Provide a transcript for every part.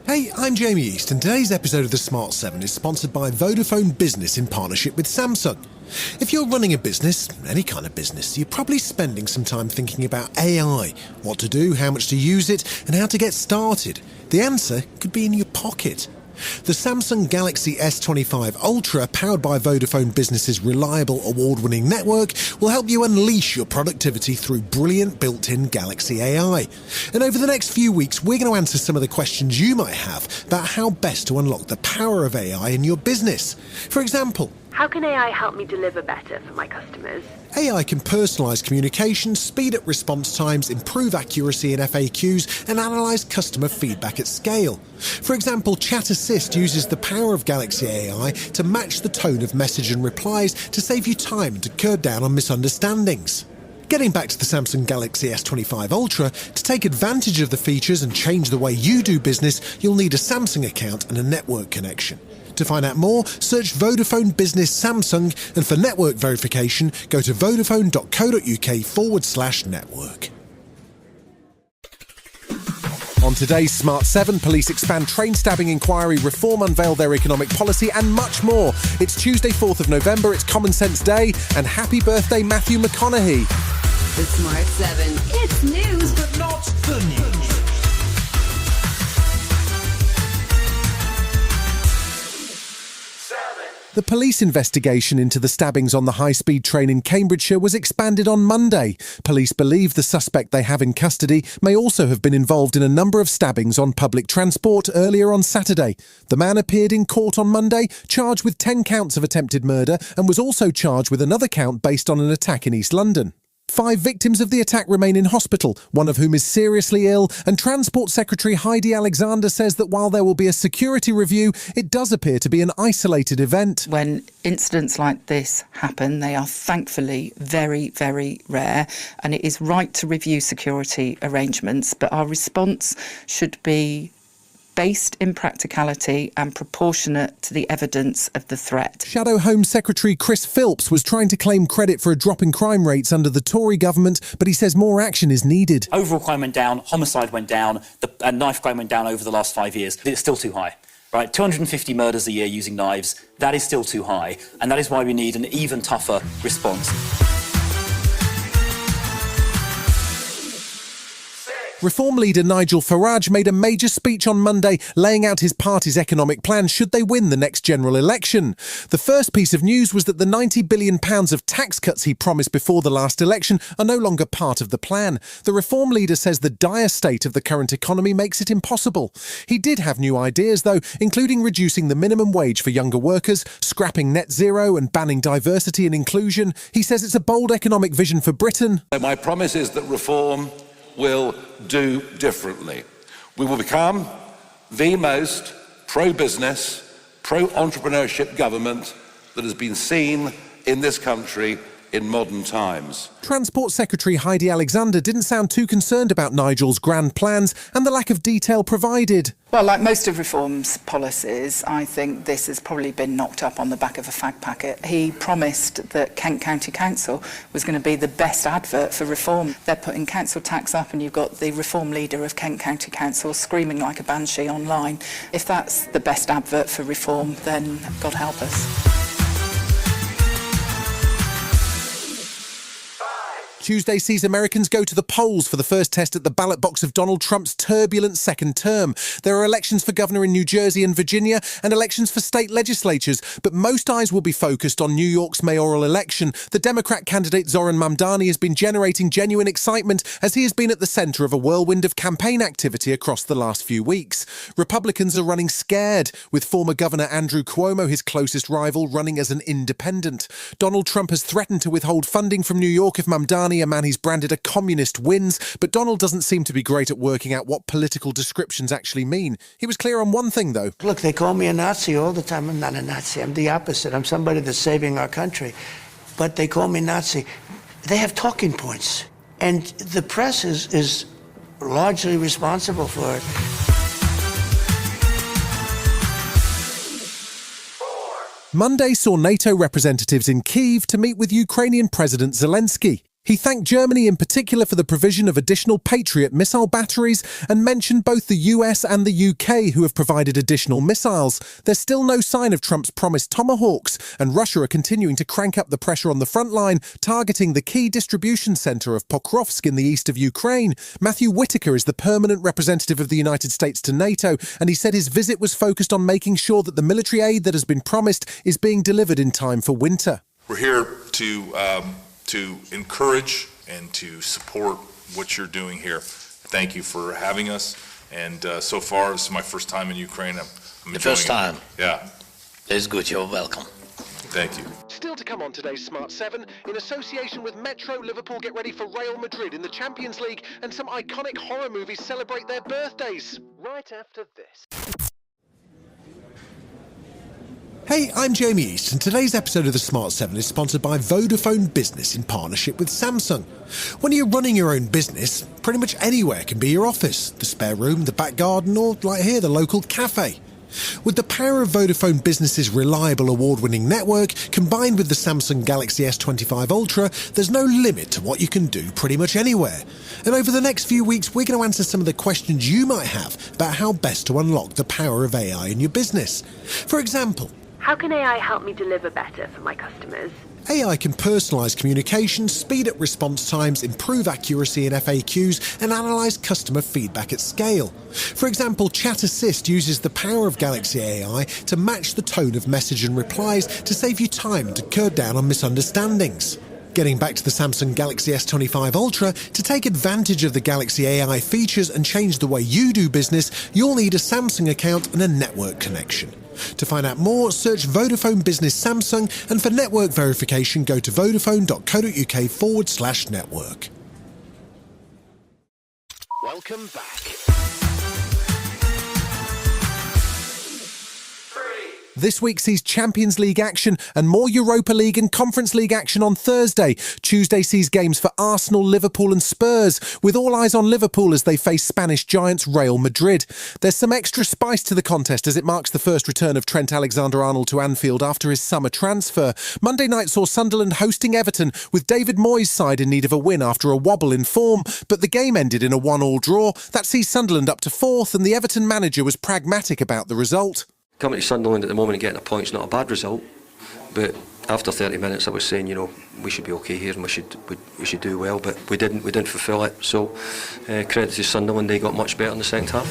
Hey, I'm Jamie East, and today's episode of The Smart 7 is sponsored by Vodafone Business in partnership with Samsung. If you're running a business, any kind of business, you're probably spending some time thinking about AI, what to do, how much to use it, and how to get started. The answer could be in your pocket. The Samsung Galaxy S25 Ultra, powered by Vodafone Business's reliable award-winning network, will help you unleash your productivity through brilliant built-in Galaxy AI. And over the next few weeks, we're going to answer some of the questions you might have about how best to unlock the power of AI in your business. For example, how can AI help me deliver better for my customers? AI can personalise communication, speed up response times, improve accuracy in FAQs, and analyse customer feedback at scale. For example, Chat Assist uses the power of Galaxy AI to match the tone of message and replies to save you time and to curb down on misunderstandings. Getting back to the Samsung Galaxy S25 Ultra, to take advantage of the features and change the way you do business, you'll need a Samsung account and a network connection. To find out more, search Vodafone Business Samsung, and for network verification, go to vodafone.co.uk/network. On today's Smart 7, police expand train stabbing inquiry, reform unveil their economic policy, and much more. It's Tuesday, 4th of November, it's Common Sense Day, and happy birthday, Matthew McConaughey. The Smart 7. It's news, but not the news. The police investigation into the stabbings on the high-speed train in Cambridgeshire was expanded on Monday. Police believe the suspect they have in custody may also have been involved in a number of stabbings on public transport earlier on Saturday. The man appeared in court on Monday, charged with 10 counts of attempted murder, and was also charged with another count based on an attack in East London. 5 victims of the attack remain in hospital, one of whom is seriously ill, and Transport Secretary Heidi Alexander says that while there will be a security review, it does appear to be an isolated event. When incidents like this happen, they are thankfully very, very rare, and it is right to review security arrangements, but our response should be based in practicality and proportionate to the evidence of the threat. Shadow Home Secretary Chris Philps was trying to claim credit for a drop in crime rates under the Tory government, but he says more action is needed. Overall crime went down, homicide went down, and knife crime went down over the last 5 years. It's still too high. Right, 250 murders a year using knives, that is still too high, and that is why we need an even tougher response. Reform leader Nigel Farage made a major speech on Monday laying out his party's economic plan should they win the next general election. The first piece of news was that the £90 billion of tax cuts he promised before the last election are no longer part of the plan. The Reform leader says the dire state of the current economy makes it impossible. He did have new ideas, though, including reducing the minimum wage for younger workers, scrapping net zero and banning diversity and inclusion. He says it's a bold economic vision for Britain. My promise is that reform will do differently. We will become the most pro-business, pro-entrepreneurship government that has been seen in this country in modern times. Transport Secretary Heidi Alexander didn't sound too concerned about Nigel's grand plans and the lack of detail provided. Well, like most of Reform's policies, I think this has probably been knocked up on the back of a fag packet. He promised that Kent County Council was going to be the best advert for Reform. They're putting council tax up and you've got the Reform leader of Kent County Council screaming like a banshee online. If that's the best advert for Reform, then God help us. Tuesday sees Americans go to the polls for the first test at the ballot box of Donald Trump's turbulent second term. There are elections for governor in New Jersey and Virginia and elections for state legislatures, but most eyes will be focused on New York's mayoral election. The Democrat candidate Zoran Mamdani has been generating genuine excitement as he has been at the centre of a whirlwind of campaign activity across the last few weeks. Republicans are running scared, with former Governor Andrew Cuomo, his closest rival, running as an independent. Donald Trump has threatened to withhold funding from New York if Mamdani, a man he's branded a communist, wins, but Donald doesn't seem to be great at working out what political descriptions actually mean. He was clear on one thing, though. Look, they call me a Nazi all the time. I'm not a Nazi. I'm the opposite. I'm somebody that's saving our country. But they call me Nazi. They have talking points, and the press is largely responsible for it. Monday saw NATO representatives in Kyiv to meet with Ukrainian President Zelensky. He thanked Germany in particular for the provision of additional Patriot missile batteries and mentioned both the US and the UK who have provided additional missiles. There's still no sign of Trump's promised Tomahawks, and Russia are continuing to crank up the pressure on the front line, targeting the key distribution centre of Pokrovsk in the east of Ukraine. Matthew Whitaker is the permanent representative of the United States to NATO, and he said his visit was focused on making sure that the military aid that has been promised is being delivered in time for winter. We're here to encourage and to support what you're doing here. Thank you for having us. And so far, this is my first time in Ukraine. I'm the first time? Yeah. It's good. You're welcome. Thank you. Still to come on today's Smart 7, in association with Metro, Liverpool get ready for Real Madrid in the Champions League, and some iconic horror movies celebrate their birthdays. Right after this. Hey, I'm Jamie East, and today's episode of the Smart 7 is sponsored by Vodafone Business in partnership with Samsung. When you're running your own business, pretty much anywhere can be your office, the spare room, the back garden, or, like here, the local cafe. With the power of Vodafone Business's reliable award-winning network, combined with the Samsung Galaxy S25 Ultra, there's no limit to what you can do pretty much anywhere. And over the next few weeks, we're going to answer some of the questions you might have about how best to unlock the power of AI in your business. For example, How can AI help me deliver better for my customers? AI can personalise communication, speed up response times, improve accuracy in FAQs, and analyse customer feedback at scale. For example, Chat Assist uses the power of Galaxy AI to match the tone of message and replies to save you time and to cut down on misunderstandings. Getting back to the Samsung Galaxy S25 Ultra, to take advantage of the Galaxy AI features and change the way you do business, you'll need a Samsung account and a network connection. To find out more, search Vodafone Business Samsung, and for network verification, go to vodafone.co.uk/network. Welcome back. This week sees Champions League action and more Europa League and Conference League action on Thursday. Tuesday sees games for Arsenal, Liverpool and Spurs, with all eyes on Liverpool as they face Spanish giants Real Madrid. There's some extra spice to the contest as it marks the first return of Trent Alexander-Arnold to Anfield after his summer transfer. Monday night saw Sunderland hosting Everton, with David Moyes' side in need of a win after a wobble in form, but the game ended in a 1-1 draw. That sees Sunderland up to fourth, and the Everton manager was pragmatic about the result. Coming to Sunderland at the moment and getting a point is not a bad result, but after 30 minutes I was saying, we should be okay here and we should do well, but we didn't fulfil it. So credit to Sunderland, they got much better in the second half.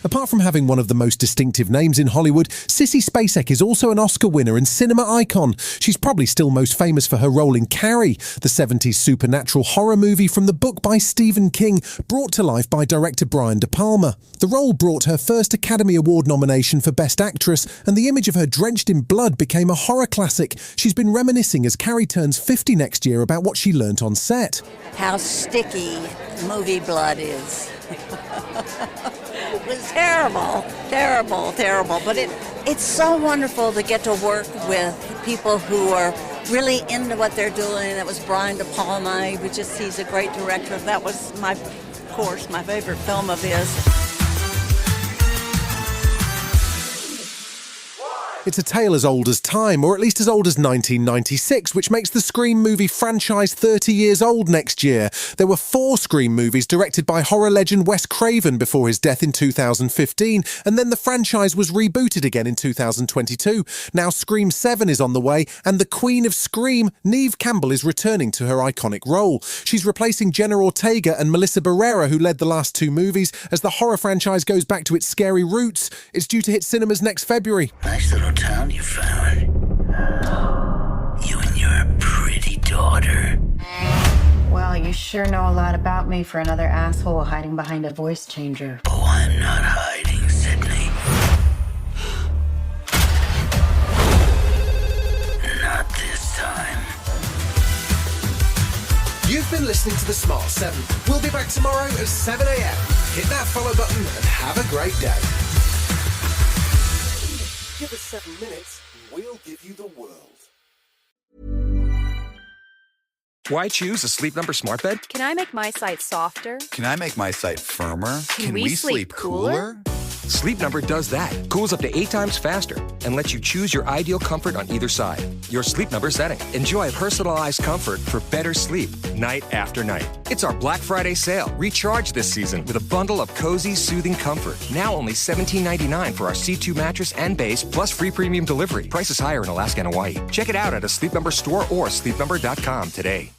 Apart from having one of the most distinctive names in Hollywood, Sissy Spacek is also an Oscar winner and cinema icon. She's probably still most famous for her role in Carrie, the 70s supernatural horror movie from the book by Stephen King, brought to life by director Brian De Palma. The role brought her first Academy Award nomination for Best Actress, and the image of her drenched in blood became a horror classic. She's been reminiscing as Carrie turns 50 next year about what she learnt on set. How sticky movie blood is. It was terrible, but it's so wonderful to get to work with people who are really into what they're doing. That was Brian De Palma. He's a great director. That was my favorite film of his. It's a tale as old as time, or at least as old as 1996, which makes the Scream movie franchise 30 years old next year. There were 4 Scream movies directed by horror legend Wes Craven before his death in 2015, and then the franchise was rebooted again in 2022. Now Scream 7 is on the way, and the Queen of Scream, Neve Campbell, is returning to her iconic role. She's replacing Jenna Ortega and Melissa Barrera, who led the last 2 movies, as the horror franchise goes back to its scary roots. It's due to hit cinemas next February. Nice little town you found. You and your pretty daughter. Well, you sure know a lot about me for another asshole hiding behind a voice changer. Oh, I'm not hiding, Sydney. Not this time. You've been listening to The Smart 7. We'll be back tomorrow at 7 a.m. Hit that follow button and have a great day. Give us 7 minutes, we'll give you the world. Why choose a Sleep Number smart bed? Can I make my site softer? Can I make my site firmer? Can we sleep cooler? Sleep Number does that. Cools up to 8 times faster and lets you choose your ideal comfort on either side. Your Sleep Number setting. Enjoy personalized comfort for better sleep night after night. It's our Black Friday sale. Recharge this season with a bundle of cozy, soothing comfort. Now only $17.99 for our C2 mattress and base, plus free premium delivery. Prices higher in Alaska and Hawaii. Check it out at a Sleep Number store or sleepnumber.com today.